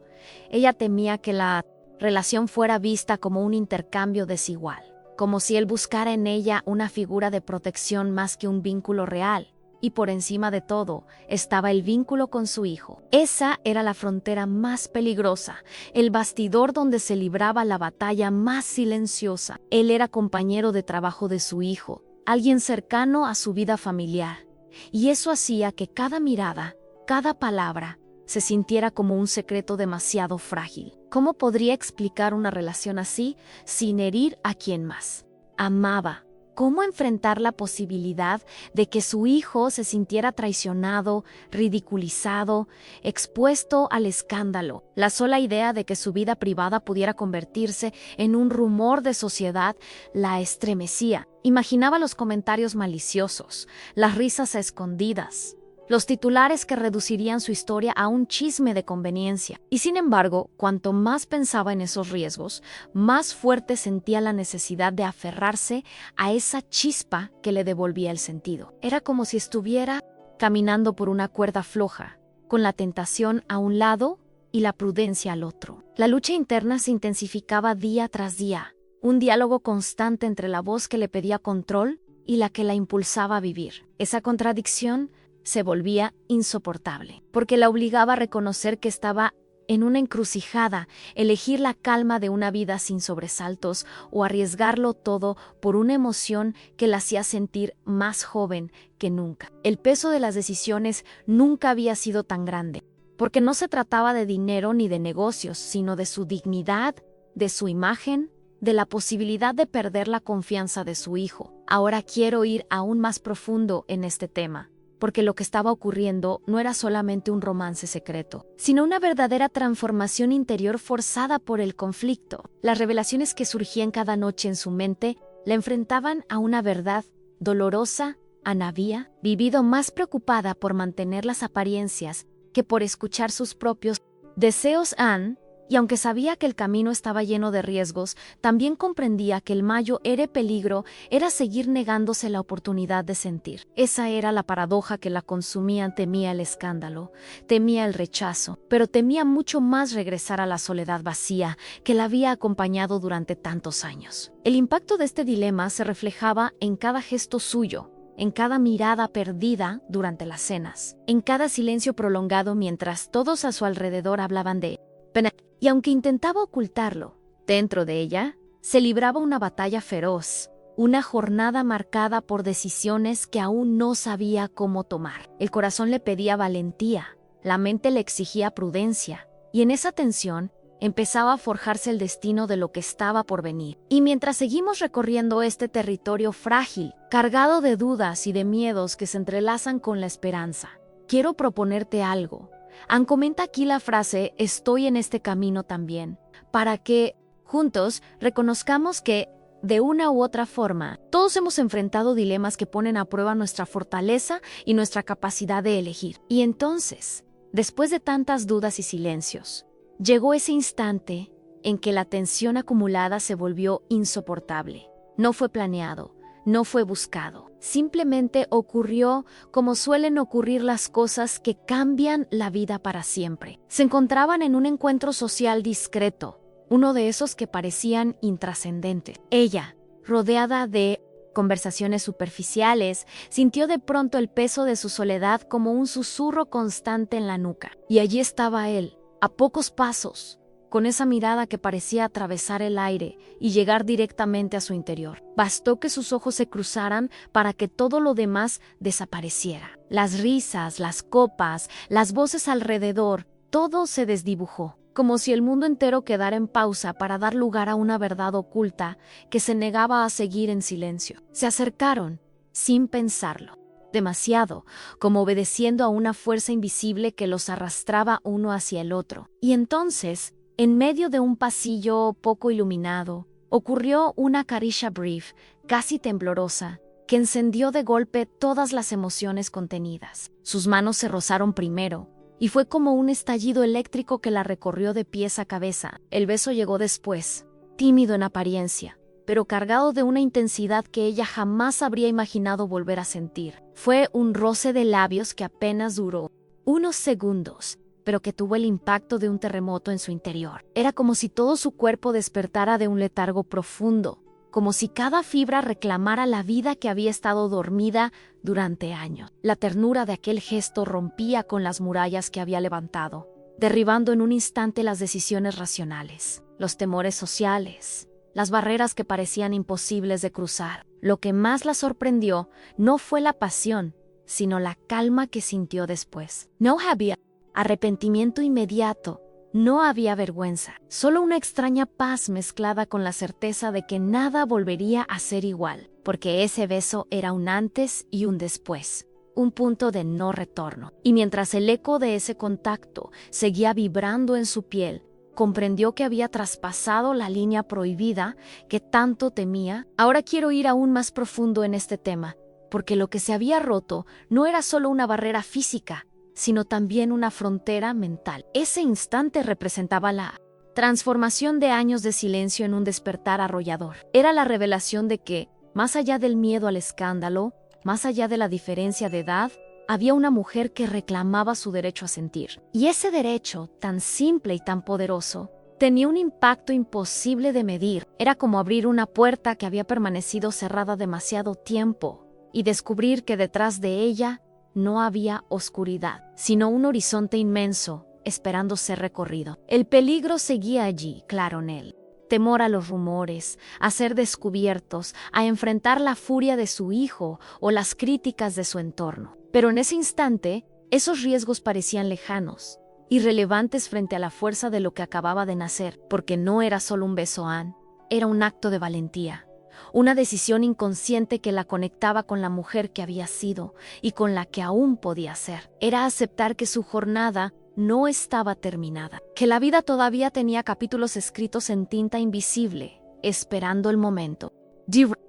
Ella temía que la relación fuera vista como un intercambio desigual, como si él buscara en ella una figura de protección más que un vínculo real. Y por encima de todo, estaba el vínculo con su hijo. Esa era la frontera más peligrosa, el bastidor donde se libraba la batalla más silenciosa. Él era compañero de trabajo de su hijo, alguien cercano a su vida familiar, y eso hacía que cada mirada, cada palabra, se sintiera como un secreto demasiado frágil. ¿Cómo podría explicar una relación así sin herir a quien más amaba? ¿Cómo enfrentar la posibilidad de que su hijo se sintiera traicionado, ridiculizado, expuesto al escándalo? La sola idea de que su vida privada pudiera convertirse en un rumor de sociedad la estremecía. Imaginaba los comentarios maliciosos, las risas a escondidas, los titulares que reducirían su historia a un chisme de conveniencia. Y sin embargo, cuanto más pensaba en esos riesgos, más fuerte sentía la necesidad de aferrarse a esa chispa que le devolvía el sentido. Era como si estuviera caminando por una cuerda floja, con la tentación a un lado y la prudencia al otro. La lucha interna se intensificaba día tras día, un diálogo constante entre la voz que le pedía control y la que la impulsaba a vivir. Esa contradicción se volvía insoportable, porque la obligaba a reconocer que estaba en una encrucijada, elegir la calma de una vida sin sobresaltos o arriesgarlo todo por una emoción que la hacía sentir más joven que nunca. El peso de las decisiones nunca había sido tan grande, porque no se trataba de dinero ni de negocios, sino de su dignidad, de su imagen, de la posibilidad de perder la confianza de su hijo. Ahora quiero ir aún más profundo en este tema, porque lo que estaba ocurriendo no era solamente un romance secreto, sino una verdadera transformación interior forzada por el conflicto. Las revelaciones que surgían cada noche en su mente la enfrentaban a una verdad dolorosa. Anne había vivido más preocupada por mantener las apariencias que por escuchar sus propios deseos. Anne, y aunque sabía que el camino estaba lleno de riesgos, también comprendía que el mayor peligro era seguir negándose la oportunidad de sentir. Esa era la paradoja que la consumía. Temía el escándalo, temía el rechazo, pero temía mucho más regresar a la soledad vacía que la había acompañado durante tantos años. El impacto de este dilema se reflejaba en cada gesto suyo, en cada mirada perdida durante las cenas, en cada silencio prolongado mientras todos a su alrededor hablaban de pena. Y aunque intentaba ocultarlo, dentro de ella se libraba una batalla feroz, una jornada marcada por decisiones que aún no sabía cómo tomar. El corazón le pedía valentía, la mente le exigía prudencia, y en esa tensión empezaba a forjarse el destino de lo que estaba por venir. Y mientras seguimos recorriendo este territorio frágil, cargado de dudas y de miedos que se entrelazan con la esperanza, quiero proponerte algo. Ann comenta aquí la frase estoy en este camino también, para que, juntos, reconozcamos que, de una u otra forma, todos hemos enfrentado dilemas que ponen a prueba nuestra fortaleza y nuestra capacidad de elegir. Y entonces, después de tantas dudas y silencios, llegó ese instante en que la tensión acumulada se volvió insoportable. No fue planeado, no fue buscado. Simplemente ocurrió como suelen ocurrir las cosas que cambian la vida para siempre. Se encontraban en un encuentro social discreto, uno de esos que parecían intrascendentes. Ella, rodeada de conversaciones superficiales, sintió de pronto el peso de su soledad como un susurro constante en la nuca. Y allí estaba él, a pocos pasos, con esa mirada que parecía atravesar el aire y llegar directamente a su interior. Bastó que sus ojos se cruzaran para que todo lo demás desapareciera. Las risas, las copas, las voces alrededor, todo se desdibujó, como si el mundo entero quedara en pausa para dar lugar a una verdad oculta que se negaba a seguir en silencio. Se acercaron, sin pensarlo, demasiado, como obedeciendo a una fuerza invisible que los arrastraba uno hacia el otro. Y entonces, en medio de un pasillo poco iluminado, ocurrió una caricia brief, casi temblorosa, que encendió de golpe todas las emociones contenidas. Sus manos se rozaron primero, y fue como un estallido eléctrico que la recorrió de pies a cabeza. El beso llegó después, tímido en apariencia, pero cargado de una intensidad que ella jamás habría imaginado volver a sentir. Fue un roce de labios que apenas duró unos segundos, pero que tuvo el impacto de un terremoto en su interior. Era como si todo su cuerpo despertara de un letargo profundo, como si cada fibra reclamara la vida que había estado dormida durante años. La ternura de aquel gesto rompía con las murallas que había levantado, derribando en un instante las decisiones racionales, los temores sociales, las barreras que parecían imposibles de cruzar. Lo que más la sorprendió no fue la pasión, sino la calma que sintió después. No había arrepentimiento inmediato, no había vergüenza, solo una extraña paz mezclada con la certeza de que nada volvería a ser igual, porque ese beso era un antes y un después, un punto de no retorno. Y mientras el eco de ese contacto seguía vibrando en su piel, comprendió que había traspasado la línea prohibida que tanto temía. Ahora quiero ir aún más profundo en este tema, porque lo que se había roto no era solo una barrera física, sino también una frontera mental. Ese instante representaba la transformación de años de silencio en un despertar arrollador. Era la revelación de que, más allá del miedo al escándalo, más allá de la diferencia de edad, había una mujer que reclamaba su derecho a sentir. Y ese derecho, tan simple y tan poderoso, tenía un impacto imposible de medir. Era como abrir una puerta que había permanecido cerrada demasiado tiempo y descubrir que detrás de ella no había oscuridad, sino un horizonte inmenso, esperando ser recorrido. El peligro seguía allí, claro en él. Temor a los rumores, a ser descubiertos, a enfrentar la furia de su hijo o las críticas de su entorno. Pero en ese instante, esos riesgos parecían lejanos, irrelevantes frente a la fuerza de lo que acababa de nacer, porque no era solo un beso, Ann, era un acto de valentía. Una decisión inconsciente que la conectaba con la mujer que había sido y con la que aún podía ser. Era aceptar que su jornada no estaba terminada, que la vida todavía tenía capítulos escritos en tinta invisible, esperando el momento.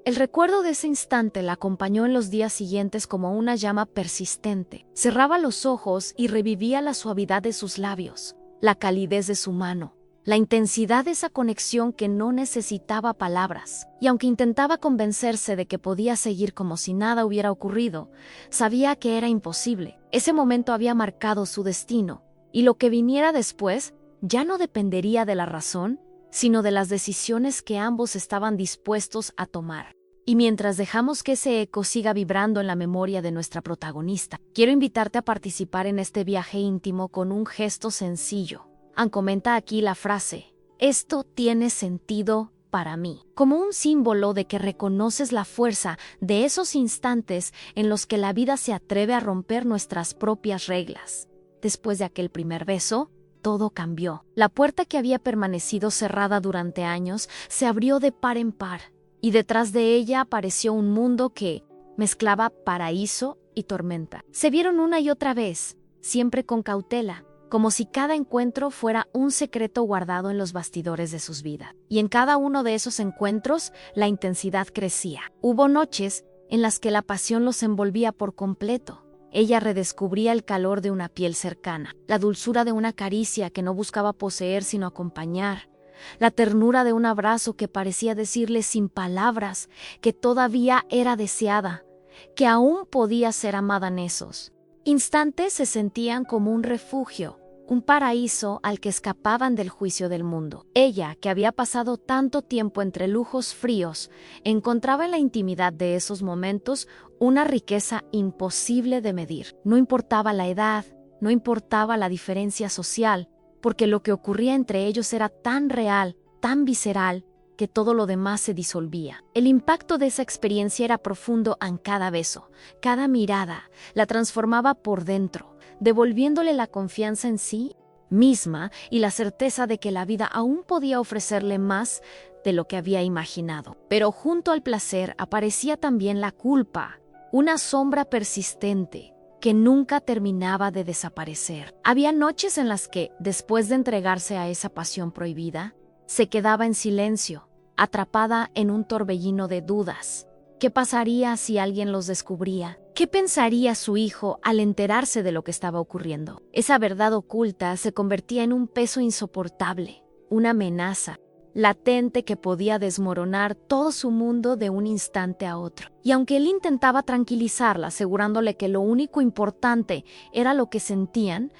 El recuerdo de ese instante la acompañó en los días siguientes como una llama persistente. Cerraba los ojos y revivía la suavidad de sus labios, la calidez de su mano, la intensidad de esa conexión que no necesitaba palabras. Y aunque intentaba convencerse de que podía seguir como si nada hubiera ocurrido, sabía que era imposible. Ese momento había marcado su destino, y lo que viniera después ya no dependería de la razón, sino de las decisiones que ambos estaban dispuestos a tomar. Y mientras dejamos que ese eco siga vibrando en la memoria de nuestra protagonista, quiero invitarte a participar en este viaje íntimo con un gesto sencillo. Ann comenta aquí la frase, esto tiene sentido para mí, como un símbolo de que reconoces la fuerza de esos instantes en los que la vida se atreve a romper nuestras propias reglas. Después de aquel primer beso, todo cambió. La puerta que había permanecido cerrada durante años se abrió de par en par, y detrás de ella apareció un mundo que mezclaba paraíso y tormenta. Se vieron una y otra vez, siempre con cautela, como si cada encuentro fuera un secreto guardado en los bastidores de sus vidas. Y en cada uno de esos encuentros, la intensidad crecía. Hubo noches en las que la pasión los envolvía por completo. Ella redescubría el calor de una piel cercana, la dulzura de una caricia que no buscaba poseer sino acompañar, la ternura de un abrazo que parecía decirle sin palabras que todavía era deseada, que aún podía ser amada en esos instantes. Se sentían como un refugio, un paraíso al que escapaban del juicio del mundo. Ella, que había pasado tanto tiempo entre lujos fríos, encontraba en la intimidad de esos momentos una riqueza imposible de medir. No importaba la edad, no importaba la diferencia social, porque lo que ocurría entre ellos era tan real, tan visceral, que todo lo demás se disolvía. El impacto de esa experiencia era profundo en cada beso, cada mirada, la transformaba por dentro, devolviéndole la confianza en sí misma y la certeza de que la vida aún podía ofrecerle más de lo que había imaginado. Pero junto al placer aparecía también la culpa, una sombra persistente que nunca terminaba de desaparecer. Había noches en las que, después de entregarse a esa pasión prohibida, se quedaba en silencio, atrapada en un torbellino de dudas. ¿Qué pasaría si alguien los descubría? ¿Qué pensaría su hijo al enterarse de lo que estaba ocurriendo? Esa verdad oculta se convertía en un peso insoportable, una amenaza latente que podía desmoronar todo su mundo de un instante a otro. Y aunque él intentaba tranquilizarla, asegurándole que lo único importante era lo que sentían,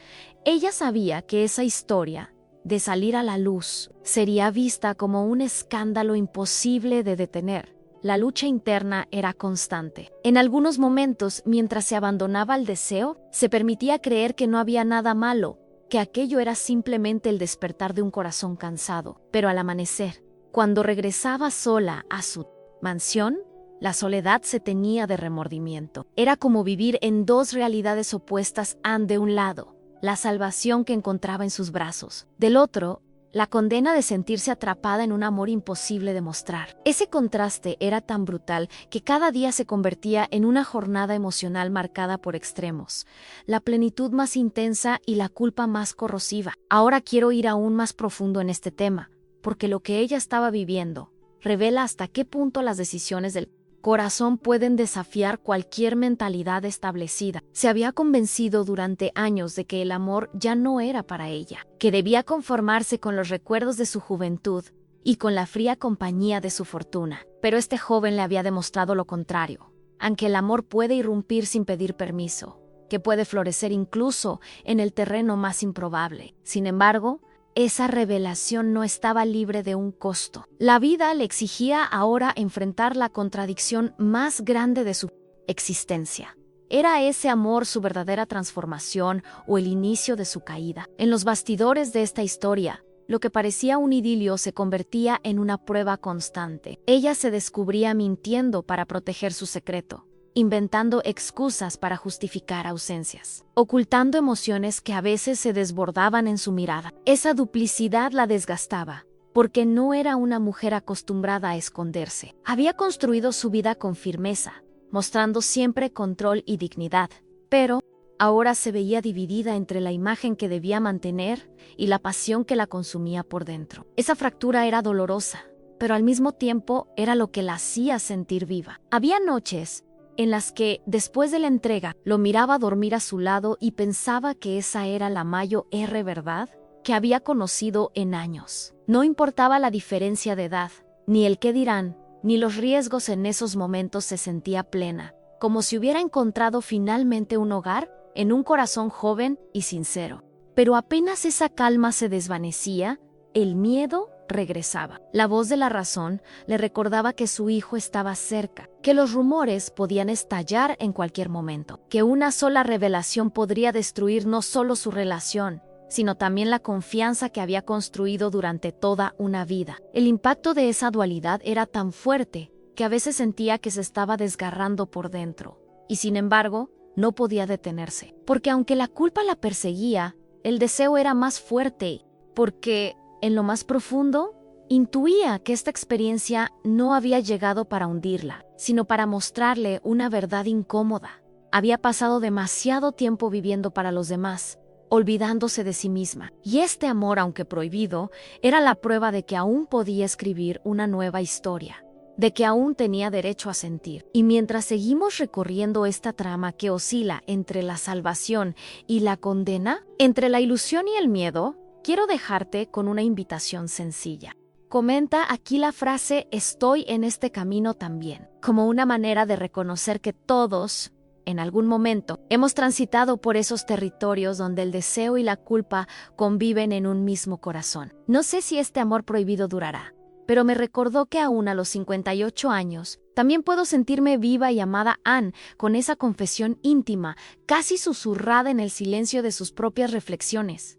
ella sabía que esa historia de salir a la luz sería vista como un escándalo imposible de detener. La lucha interna era constante. En algunos momentos, mientras se abandonaba al deseo, se permitía creer que no había nada malo, que aquello era simplemente el despertar de un corazón cansado. Pero al amanecer, cuando regresaba sola a su mansión, la soledad se teñía de remordimiento. Era como vivir en dos realidades opuestas. De un lado, la salvación que encontraba en sus brazos. Del otro, la condena de sentirse atrapada en un amor imposible de mostrar. Ese contraste era tan brutal que cada día se convertía en una jornada emocional marcada por extremos, la plenitud más intensa y la culpa más corrosiva. Ahora quiero ir aún más profundo en este tema, porque lo que ella estaba viviendo revela hasta qué punto las decisiones del corazón pueden desafiar cualquier mentalidad establecida. Se había convencido durante años de que el amor ya no era para ella, que debía conformarse con los recuerdos de su juventud y con la fría compañía de su fortuna. Pero este joven le había demostrado lo contrario, aunque el amor puede irrumpir sin pedir permiso, que puede florecer incluso en el terreno más improbable. Sin embargo, esa revelación no estaba libre de un costo. La vida le exigía ahora enfrentar la contradicción más grande de su existencia. ¿Era ese amor su verdadera transformación o el inicio de su caída? En los bastidores de esta historia, lo que parecía un idilio se convertía en una prueba constante. Ella se descubría mintiendo para proteger su secreto, inventando excusas para justificar ausencias, ocultando emociones que a veces se desbordaban en su mirada. Esa duplicidad la desgastaba, porque no era una mujer acostumbrada a esconderse. Había construido su vida con firmeza, mostrando siempre control y dignidad, pero ahora se veía dividida entre la imagen que debía mantener y la pasión que la consumía por dentro. Esa fractura era dolorosa, pero al mismo tiempo era lo que la hacía sentir viva. Había noches en las que, después de la entrega, lo miraba dormir a su lado y pensaba que esa era la Mayo R. ¿verdad?, que había conocido en años. No importaba la diferencia de edad, ni el qué dirán, ni los riesgos. En esos momentos se sentía plena, como si hubiera encontrado finalmente un hogar en un corazón joven y sincero. Pero apenas esa calma se desvanecía, el miedo regresaba. La voz de la razón le recordaba que su hijo estaba cerca, que los rumores podían estallar en cualquier momento, que una sola revelación podría destruir no solo su relación, sino también la confianza que había construido durante toda una vida. El impacto de esa dualidad era tan fuerte que a veces sentía que se estaba desgarrando por dentro, y sin embargo, no podía detenerse, porque aunque la culpa la perseguía, el deseo era más fuerte, porque en lo más profundo, intuía que esta experiencia no había llegado para hundirla, sino para mostrarle una verdad incómoda, Había pasado demasiado tiempo viviendo para los demás, olvidándose de sí misma. Y este amor, aunque prohibido, era la prueba de que aún podía escribir una nueva historia, de que aún tenía derecho a sentir. Y mientras seguimos recorriendo esta trama que oscila entre la salvación y la condena, entre la ilusión y el miedo, quiero dejarte con una invitación sencilla. Comenta aquí la frase "estoy en este camino también", como una manera de reconocer que todos, en algún momento, hemos transitado por esos territorios donde el deseo y la culpa conviven en un mismo corazón. No sé si este amor prohibido durará, pero me recordó que aún a los 58 años, también puedo sentirme viva y amada Anne, con esa confesión íntima, casi susurrada en el silencio de sus propias reflexiones.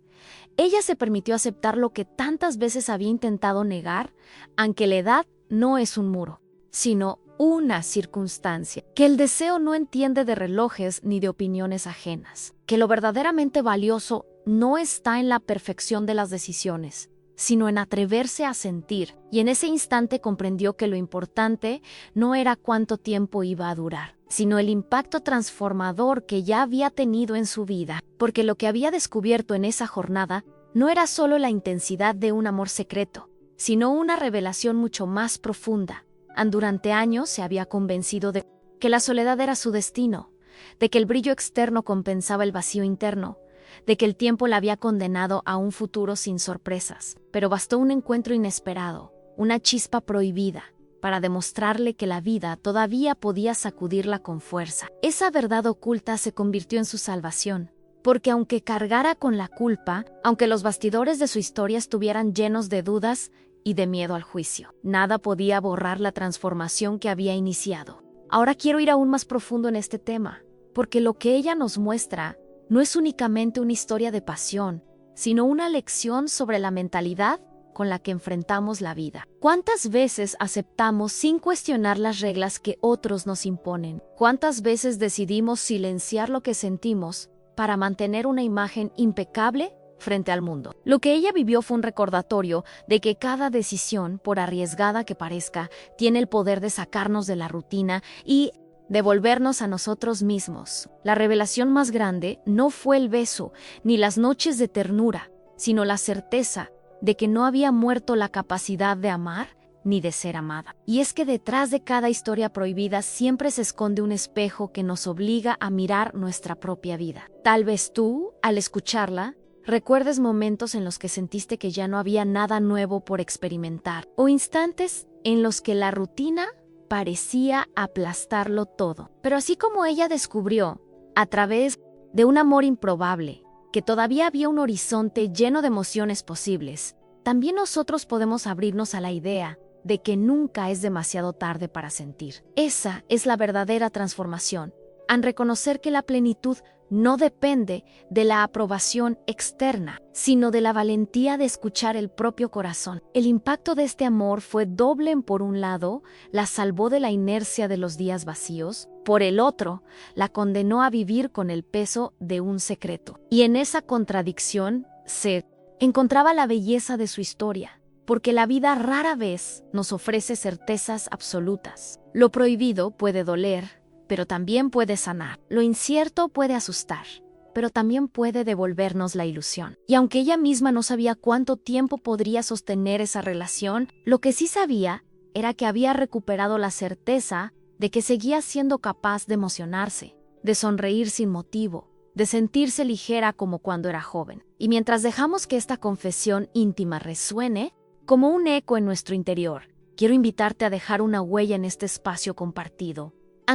Ella se permitió aceptar lo que tantas veces había intentado negar, aunque la edad no es un muro, sino una circunstancia, que el deseo no entiende de relojes ni de opiniones ajenas, que lo verdaderamente valioso no está en la perfección de las decisiones, sino en atreverse a sentir, y en ese instante comprendió que lo importante no era cuánto tiempo iba a durar, sino el impacto transformador que ya había tenido en su vida, porque lo que había descubierto en esa jornada no era solo la intensidad de un amor secreto, sino una revelación mucho más profunda. Durante años se había convencido de que la soledad era su destino, de que el brillo externo compensaba el vacío interno, de que el tiempo la había condenado a un futuro sin sorpresas. Pero bastó un encuentro inesperado, una chispa prohibida, para demostrarle que la vida todavía podía sacudirla con fuerza. Esa verdad oculta se convirtió en su salvación, porque aunque cargara con la culpa, aunque los bastidores de su historia estuvieran llenos de dudas y de miedo al juicio, nada podía borrar la transformación que había iniciado. Ahora quiero ir aún más profundo en este tema, porque lo que ella nos muestra no es únicamente una historia de pasión, sino una lección sobre la mentalidad con la que enfrentamos la vida. ¿Cuántas veces aceptamos sin cuestionar las reglas que otros nos imponen? ¿Cuántas veces decidimos silenciar lo que sentimos para mantener una imagen impecable frente al mundo? Lo que ella vivió fue un recordatorio de que cada decisión, por arriesgada que parezca, tiene el poder de sacarnos de la rutina y devolvernos a nosotros mismos. La revelación más grande no fue el beso, ni las noches de ternura, sino la certeza de que no había muerto la capacidad de amar ni de ser amada. Y es que detrás de cada historia prohibida siempre se esconde un espejo que nos obliga a mirar nuestra propia vida. Tal vez tú, al escucharla, recuerdes momentos en los que sentiste que ya no había nada nuevo por experimentar, o instantes en los que la rutina parecía aplastarlo todo. Pero así como ella descubrió, a través de un amor improbable, que todavía había un horizonte lleno de emociones posibles, también nosotros podemos abrirnos a la idea de que nunca es demasiado tarde para sentir. Esa es la verdadera transformación, en reconocer que la plenitud no depende de la aprobación externa, sino de la valentía de escuchar el propio corazón. El impacto de este amor fue doble. Por un lado, la salvó de la inercia de los días vacíos, por el otro, la condenó a vivir con el peso de un secreto. Y en esa contradicción se encontraba la belleza de su historia, porque la vida rara vez nos ofrece certezas absolutas. Lo prohibido puede doler, pero también puede sanar. Lo incierto puede asustar, pero también puede devolvernos la ilusión. Y aunque ella misma no sabía cuánto tiempo podría sostener esa relación, lo que sí sabía era que había recuperado la certeza de que seguía siendo capaz de emocionarse, de sonreír sin motivo, de sentirse ligera como cuando era joven. Y mientras dejamos que esta confesión íntima resuene como un eco en nuestro interior, quiero invitarte a dejar una huella en este espacio compartido.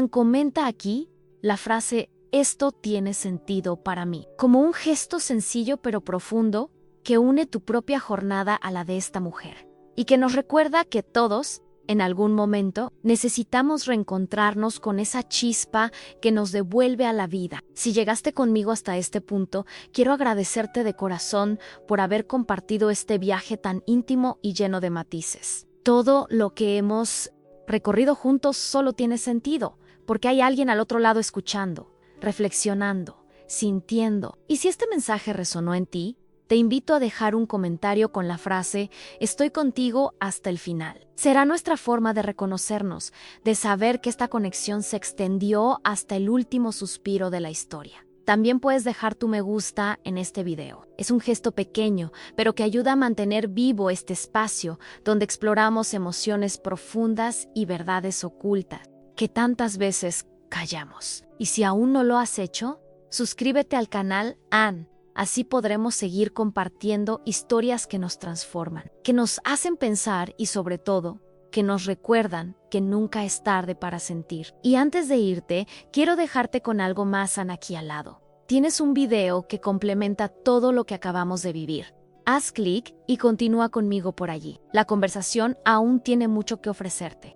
Comenta aquí la frase "esto tiene sentido para mí", como un gesto sencillo pero profundo que une tu propia jornada a la de esta mujer, y que nos recuerda que todos, en algún momento, necesitamos reencontrarnos con esa chispa que nos devuelve a la vida. Si llegaste conmigo hasta este punto, quiero agradecerte de corazón por haber compartido este viaje tan íntimo y lleno de matices. Todo lo que hemos recorrido juntos solo tiene sentido, porque hay alguien al otro lado escuchando, reflexionando, sintiendo. Y si este mensaje resonó en ti, te invito a dejar un comentario con la frase "Estoy contigo hasta el final". Será nuestra forma de reconocernos, de saber que esta conexión se extendió hasta el último suspiro de la historia. También puedes dejar tu me gusta en este video. Es un gesto pequeño, pero que ayuda a mantener vivo este espacio donde exploramos emociones profundas y verdades ocultas que tantas veces callamos. Y si aún no lo has hecho, suscríbete al canal Ann. Así podremos seguir compartiendo historias que nos transforman, que nos hacen pensar y sobre todo, que nos recuerdan que nunca es tarde para sentir. Y antes de irte, quiero dejarte con algo más aquí al lado. Tienes un video que complementa todo lo que acabamos de vivir. Haz clic y continúa conmigo por allí. La conversación aún tiene mucho que ofrecerte.